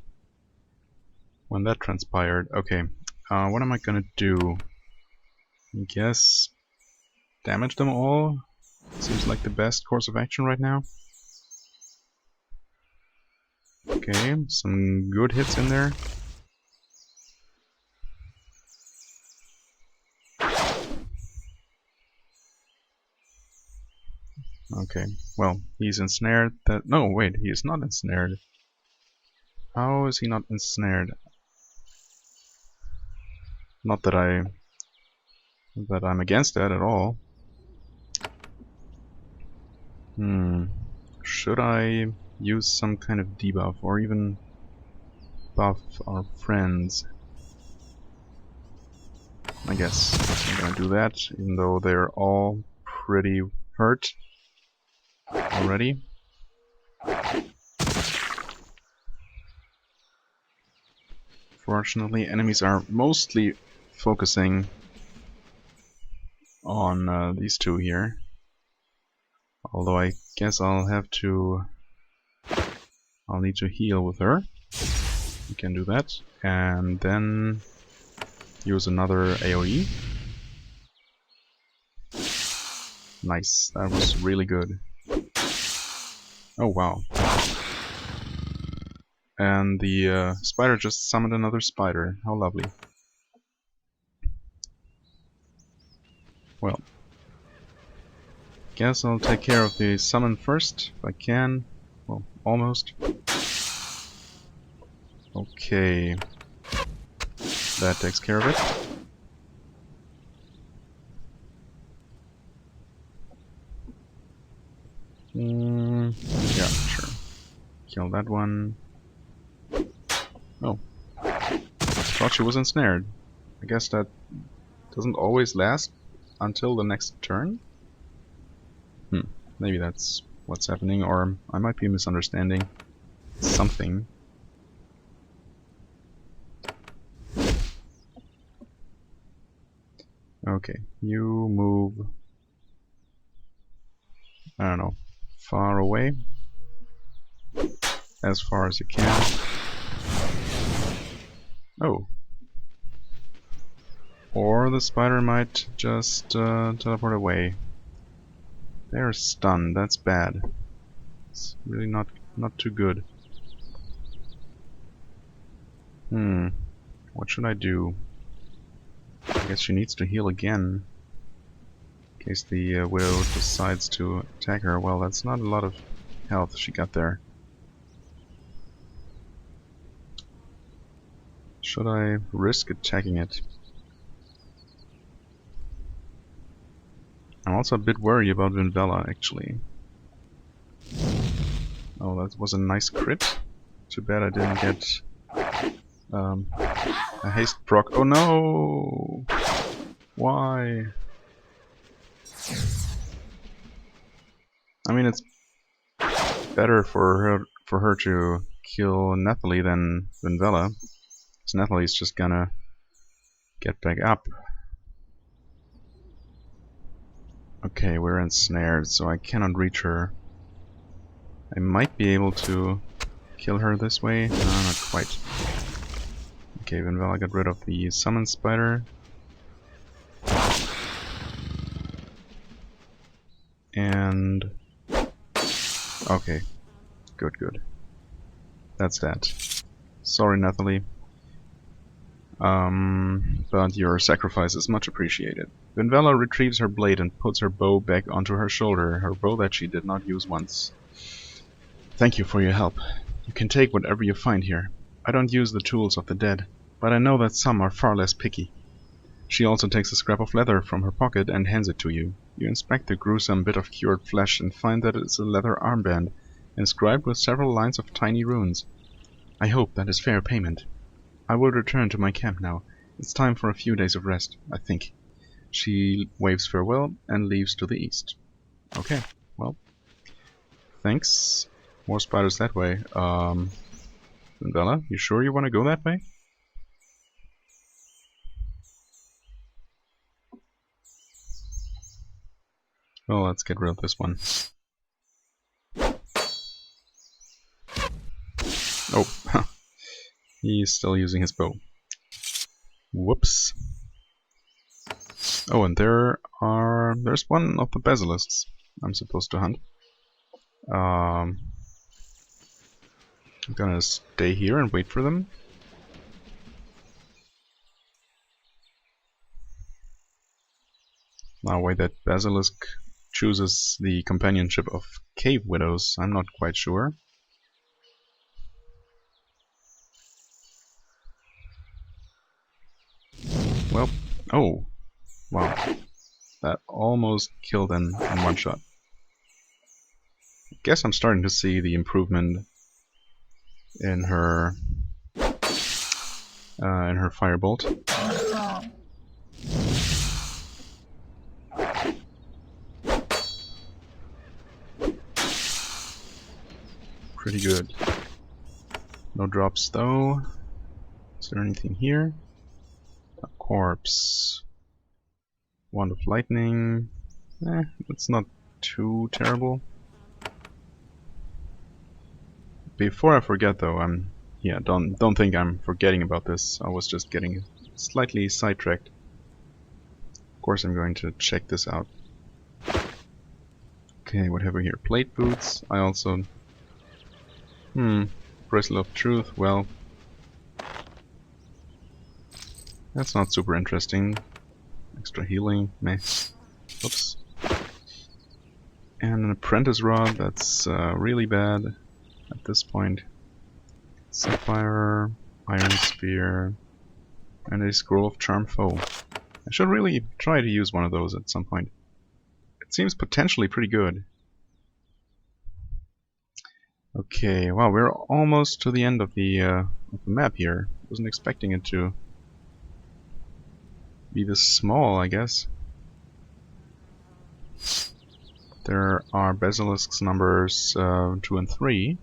A: transpired. Okay. What am I gonna do? I guess damage them all? Seems like the best course of action right now. Okay, some good hits in there. Okay, well, he's ensnared. No, wait, he is not ensnared. How is he not ensnared? Not that I'm against that at all. Should I use some kind of debuff or even buff our friends? I guess I'm gonna do that, even though they're all pretty hurt already. Fortunately, enemies are mostly focusing on these two here. Although I guess I'll need to heal with her. We can do that. And then use another AoE. Nice, that was really good. Oh wow. And the spider just summoned another spider. How lovely. Well, guess I'll take care of the summon first, if I can. Well, almost. Okay. That takes care of it. Yeah, sure. Kill that one. Oh. Thought she was ensnared. I guess that doesn't always last until the next turn? Maybe that's what's happening, or I might be misunderstanding something. Okay, you move, I don't know, far away, as far as you can. Oh. Or the spider might just teleport away. They're stunned, that's bad. It's really not too good. What should I do? I guess she needs to heal again. In case the widow decides to attack her. Well, that's not a lot of health she got there. Should I risk attacking it? I'm also a bit worried about Vinvella, actually. Oh, that was a nice crit. Too bad I didn't get a haste proc. Oh no! Why? I mean, it's better for her to kill Nathalie than Vinvella. Because Nathalie's just gonna get back up. Okay, we're ensnared, so I cannot reach her. I might be able to kill her this way. No, not quite. Okay, Vinvella got rid of the summon spider. And... okay. Good, good. That's that. Sorry, Nathalie. But your sacrifice is much appreciated. Vinvella retrieves her blade and puts her bow back onto her shoulder, her bow that she did not use once. Thank you for your help. You can take whatever you find here. I don't use the tools of the dead, but I know that some are far less picky. She also takes a scrap of leather from her pocket and hands it to you. You inspect the gruesome bit of cured flesh and find that it is a leather armband, inscribed with several lines of tiny runes. I hope that is fair payment. I will return to my camp now. It's time for a few days of rest, I think. She waves farewell and leaves to the east. Okay, well, thanks. More spiders that way. Vinvella, you sure you want to go that way? Well, let's get rid of this one. Oh, he's still using his bow. Whoops. Oh, and there's one of the basilisks I'm supposed to hunt. I'm gonna stay here and wait for them. Now, why that basilisk chooses the companionship of cave widows, I'm not quite sure. Well, oh, wow. That almost killed in one shot. I guess I'm starting to see the improvement in her firebolt. Pretty good. No drops though. Is there anything here? A corpse. Wand of lightning. That's not too terrible. Before I forget though, don't think I'm forgetting about this. I was just getting slightly sidetracked. Of course I'm going to check this out. Okay, what have we here? Plate boots. I also... Bristle of truth, well... That's not super interesting. Extra healing, meh. Oops. And an apprentice rod, that's really bad at this point. Sapphire, iron spear, and a scroll of charm foe. I should really try to use one of those at some point. It seems potentially pretty good. Okay, wow, we're almost to the end of the map here. Wasn't expecting it to be this small, I guess. There are basilisks numbers 2 and 3.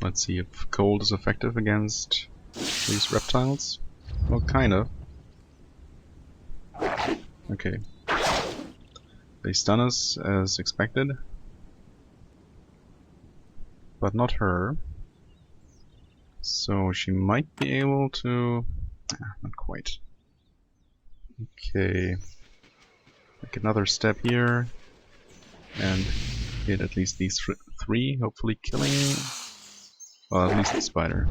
A: Let's see if cold is effective against these reptiles. Well, kind of. Okay. They stun us as expected. But not her. So she might be able to... not quite. Okay. Take another step here. And hit at least these 3, hopefully killing... well, at least the spider.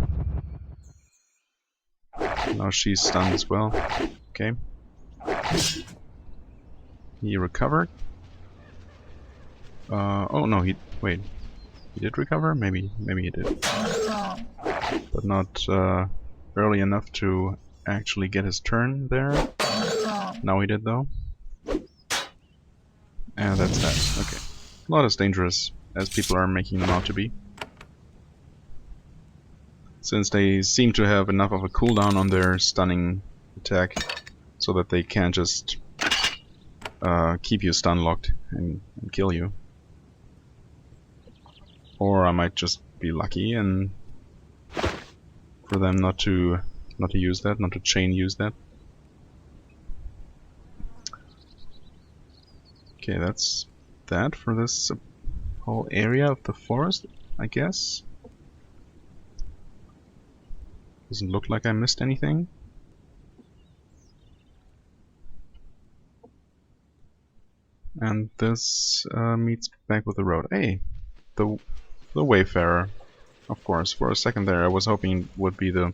A: Now she's stunned as well. Okay. He recovered. Oh no, wait. He did recover? Maybe he did. But not early enough to actually get his turn there. Now he did though. And that's that. Okay. Not as dangerous as people are making them out to be. Since they seem to have enough of a cooldown on their stunning attack so that they can't just keep you stun locked and kill you. Or I might just be lucky and for them not to use that, not to chain use that. Okay, that's that for this whole area of the forest, I guess. Doesn't look like I missed anything. And this meets back with the road. Hey, the Wayfarer. Of course, for a second there I was hoping it would be the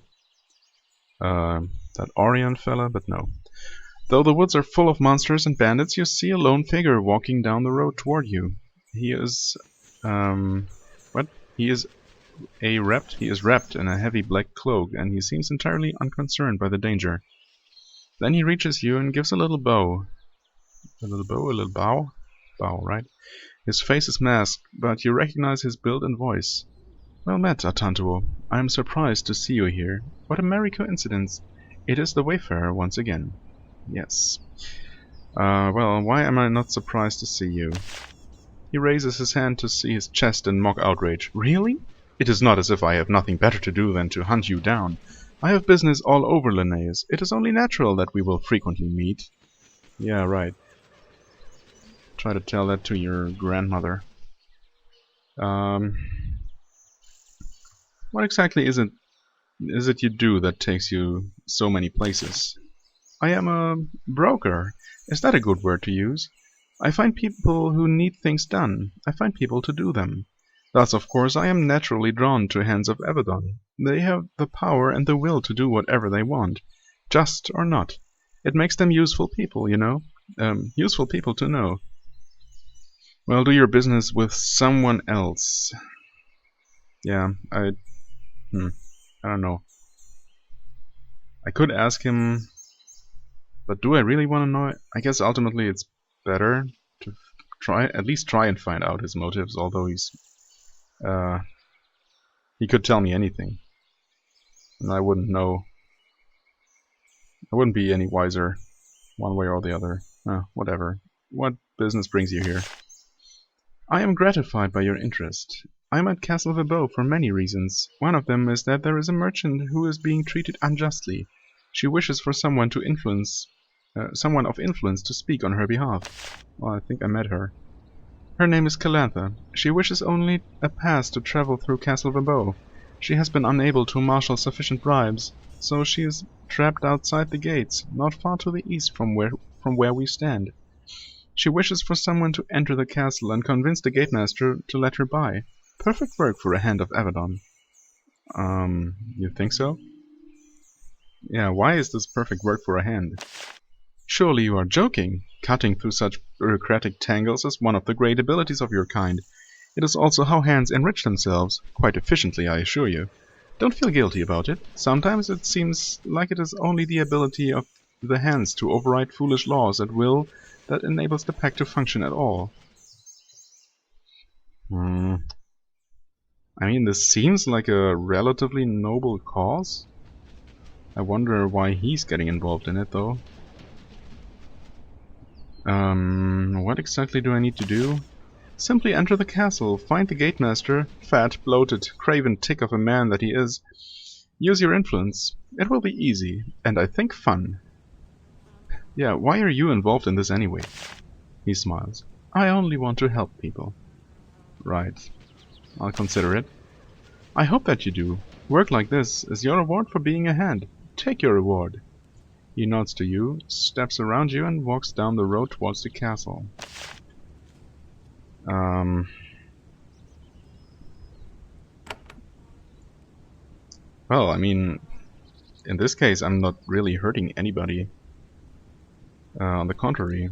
A: that Orion fella, but no. Though the woods are full of monsters and bandits, you see a lone figure walking down the road toward you. He is He is wrapped in a heavy black cloak, and he seems entirely unconcerned by the danger. Then he reaches you and gives a little bow. A little bow? Bow, right? His face is masked, but you recognize his build and voice. Well met, Atantuo. I am surprised to see you here. What a merry coincidence. It is the Wayfarer once again. Yes. Well, why am I not surprised to see you? He raises his hand to see his chest in mock outrage. Really? It is not as if I have nothing better to do than to hunt you down. I have business all over Linnaeus. It is only natural that we will frequently meet. Yeah, right. Try to tell that to your grandmother. What exactly is it you do that takes you so many places? I am a broker. Is that a good word to use? I find people who need things done. I find people to do them. Thus, of course, I am naturally drawn to Hands of Avadon. They have the power and the will to do whatever they want, just or not. It makes them useful people, you know. Useful people to know. Well, do your business with someone else. Yeah, I don't know. I could ask him, but do I really want to know? I guess ultimately it's better to at least try and find out his motives, although he could tell me anything. And I wouldn't know. I wouldn't be any wiser one way or the other. Whatever. What business brings you here? I am gratified by your interest. I am at Castle Vinvella for many reasons. One of them is that there is a merchant who is being treated unjustly. She wishes for someone of influence to speak on her behalf. Well, I think I met her. Her name is Calantha. She wishes only a pass to travel through Castle Vinvella. She has been unable to marshal sufficient bribes, so she is trapped outside the gates, not far to the east from where we stand. She wishes for someone to enter the castle and convince the gatemaster to let her by. Perfect work for a Hand of Avadon. You think so? Yeah, why is this perfect work for a hand? Surely you are joking. Cutting through such bureaucratic tangles is one of the great abilities of your kind. It is also how hands enrich themselves, quite efficiently, I assure you. Don't feel guilty about it. Sometimes it seems like it is only the ability of the hands to override foolish laws at will that enables the pack to function at all. I mean, this seems like a relatively noble cause. I wonder why he's getting involved in it, though. What exactly do I need to do? Simply enter the castle, find the gatemaster, fat, bloated, craven tick of a man that he is. Use your influence. It will be easy, and I think fun. Yeah, why are you involved in this anyway? He smiles. I only want to help people. Right. I'll consider it. I hope that you do. Work like this is your reward for being a hand. Take your reward. He nods to you, steps around you, and walks down the road towards the castle. Well, I mean, in this case, I'm not really hurting anybody. On the contrary,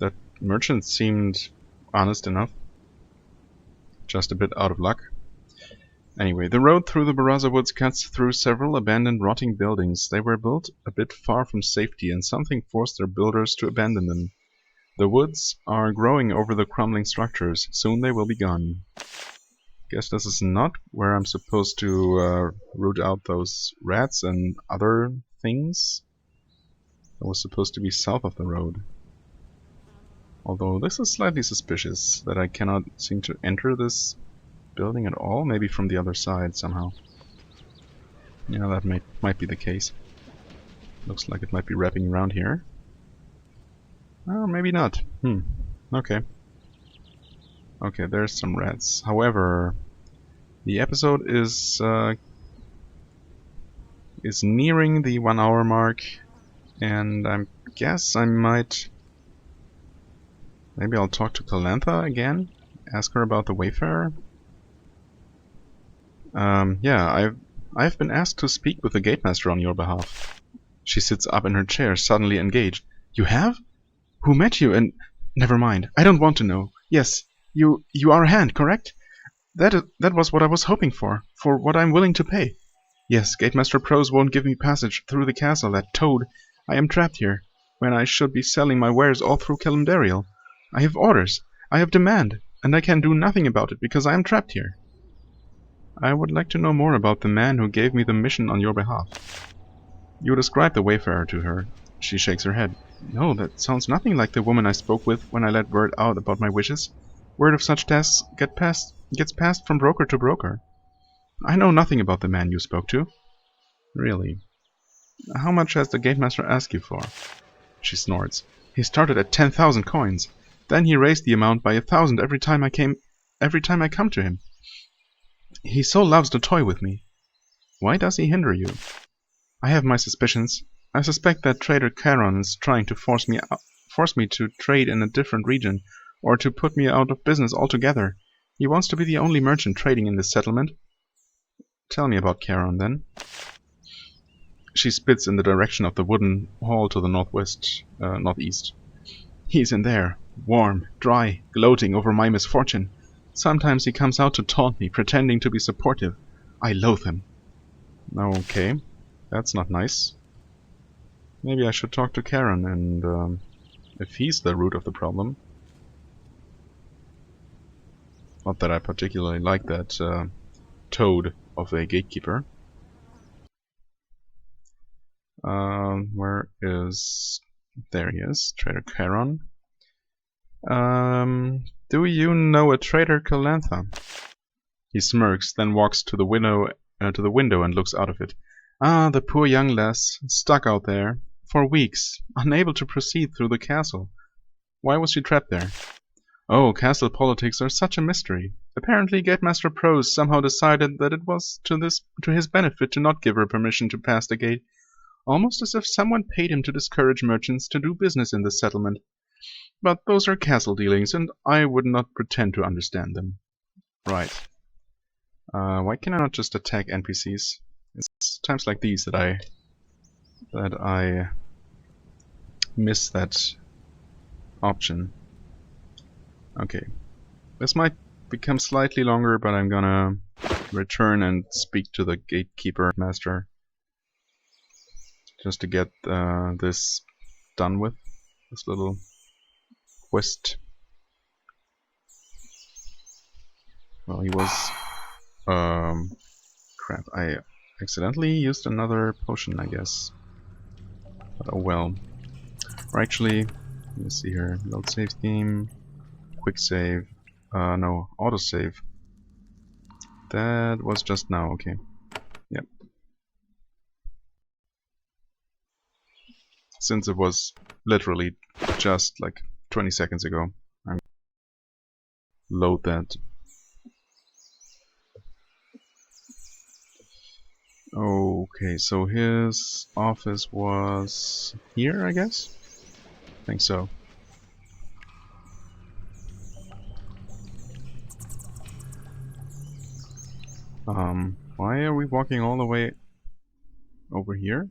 A: that merchant seemed honest enough. Just a bit out of luck. Anyway, the road through the Beraza Woods cuts through several abandoned rotting buildings. They were built a bit far from safety, and something forced their builders to abandon them. The woods are growing over the crumbling structures. Soon they will be gone. Guess this is not where I'm supposed to root out those rats and other things. It was supposed to be south of the road. Although this is slightly suspicious that I cannot seem to enter this building at all. Maybe from the other side somehow. Yeah, that might be the case. Looks like it might be wrapping around here. Oh, maybe not. Okay. Okay, there's some rats. However, the episode is nearing the 1 hour mark, and I guess I might. Maybe I'll talk to Calantha again. Ask her about the Wayfarer. Yeah, I've been asked to speak with the gatemaster on your behalf. She sits up in her chair, suddenly engaged. You have? Who met you? And never mind. I don't want to know. Yes, you are a hand, correct? That was what I was hoping for what I'm willing to pay. Yes, Gatemaster Prose won't give me passage through the castle, that toad. I am trapped here, when I should be selling my wares all through Kalimdariel. I have orders, I have demand, and I can do nothing about it because I am trapped here. I would like to know more about the man who gave me the mission on your behalf. You described the Wayfarer to her. She shakes her head. No, that sounds nothing like the woman I spoke with when I let word out about my wishes. Word of such tasks gets passed from broker to broker. I know nothing about the man you spoke to. Really? How much has the gatemaster asked you for? She snorts. He started at 10,000 coins. Then he raised the amount by 1,000 every time I come to him. He so loves to toy with me. Why does he hinder you? I have my suspicions. I suspect that trader Charon is trying to force me to trade in a different region, or to put me out of business altogether. He wants to be the only merchant trading in this settlement. Tell me about Charon, then. She spits in the direction of the wooden hall to the northeast. He's in there, warm, dry, gloating over my misfortune. Sometimes he comes out to taunt me, pretending to be supportive. I loathe him. Okay, that's not nice. Maybe I should talk to Charon, and if he's the root of the problem. Not that I particularly like that toad of a gatekeeper. Where is... There he is, Trader Charon. Do you know a Trader Calantha? He smirks, then walks to the window and looks out of it. Ah, the poor young lass, stuck out there for weeks, unable to proceed through the castle. Why was she trapped there? Oh, castle politics are such a mystery. Apparently Gatemaster Prose somehow decided that it was to his benefit to not give her permission to pass the gate, almost as if someone paid him to discourage merchants to do business in this settlement. But those are castle dealings, and I would not pretend to understand them. Right. Why can I not just attack NPCs? It's times like these that I miss that option. Okay. This might become slightly longer, but I'm gonna return and speak to the gatekeeper master. Just to get this done with. This little quest. Well, he was... crap, I accidentally used another potion, I guess. But oh well. Or actually, let me see here. Load save scheme. Quick save. No, autosave. That was just now, okay. Yep. Since it was literally just like 20 seconds ago, I'm load that. Okay, so his office was here, I guess? I think so. Why are we walking all the way over here?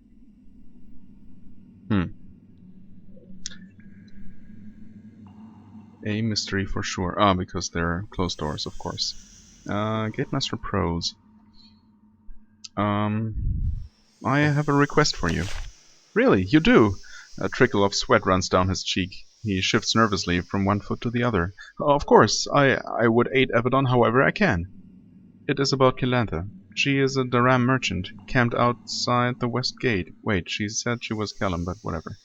A: A mystery for sure. Ah, because they're closed doors, of course. Gatemaster Prose. I have a request for you. Really, you do? A trickle of sweat runs down his cheek. He shifts nervously from one foot to the other. Of course, I would aid Avadon however I can. It is about Calantha. She is a Daram merchant, camped outside the west gate. Wait, she said she was Callum, but whatever.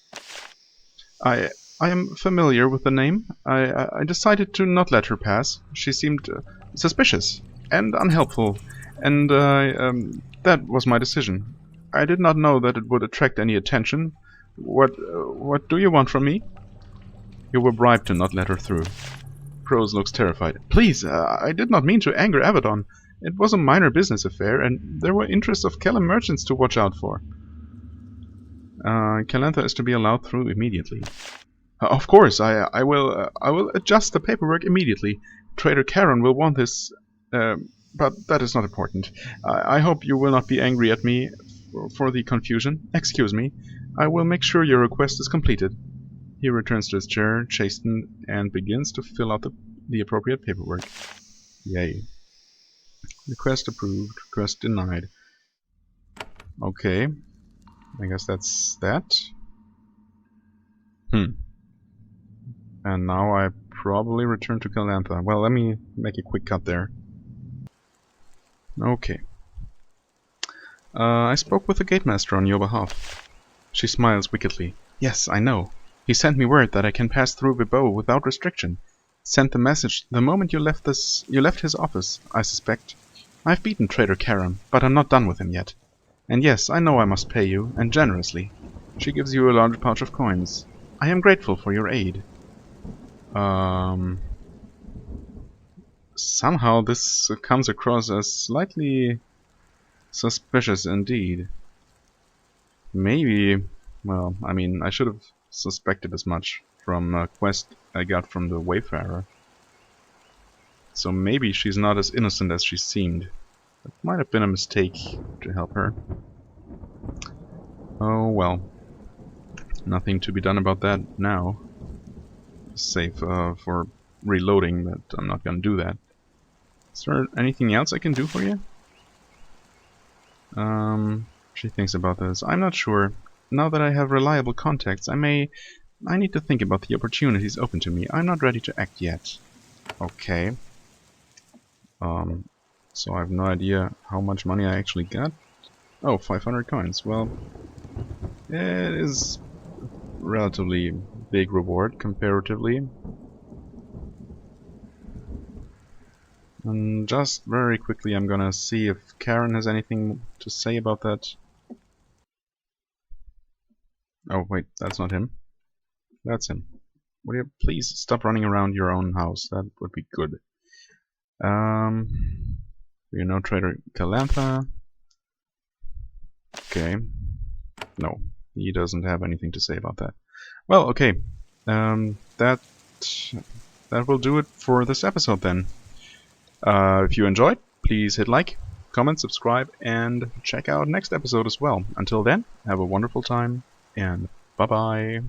A: I am familiar with the name. I decided to not let her pass. She seemed suspicious and unhelpful, and that was my decision. I did not know that it would attract any attention. What do you want from me? You were bribed to not let her through. Prose looks terrified. Please, I did not mean to anger Avadon. It was a minor business affair, and there were interests of Kellum merchants to watch out for. Calantha is to be allowed through immediately. Of course, I will adjust the paperwork immediately. Trader Charon will want this, but that is not important. I hope you will not be angry at me for the confusion. Excuse me. I will make sure your request is completed. He returns to his chair, chastened, and begins to fill out the appropriate paperwork. Yay. Request approved. Request denied. Okay. I guess that's that. And now I probably return to Calantha. Well, let me make a quick cut there. Okay. I spoke with the gatemaster on your behalf. She smiles wickedly. Yes, I know. He sent me word that I can pass through Vibo without restriction. Sent the message the moment you left his office, I suspect. I've beaten Traitor Karam, but I'm not done with him yet. And yes, I know I must pay you, and generously. She gives you a large pouch of coins. I am grateful for your aid. Somehow this comes across as slightly suspicious indeed. Maybe, well, I mean, I should have suspected as much from a quest I got from the Wayfarer. So maybe she's not as innocent as she seemed. It might have been a mistake to help her. Oh well. Nothing to be done about that now. Save for reloading, but I'm not gonna do that. Is there anything else I can do for you? She thinks about this. I'm not sure. Now that I have reliable contacts, I need to think about the opportunities open to me. I'm not ready to act yet. Okay. So I have no idea how much money I actually got. Oh, 500 coins. Well, it is relatively big reward comparatively. And just very quickly I'm gonna see if Karen has anything to say about that. Oh wait, that's not him. That's him. Would you please stop running around your own house? That would be good. You know Trader Calantha. Okay. No, he doesn't have anything to say about that. Well, okay. That will do it for this episode then. If you enjoyed, please hit like, comment, subscribe, and check out next episode as well. Until then, have a wonderful time, and bye-bye.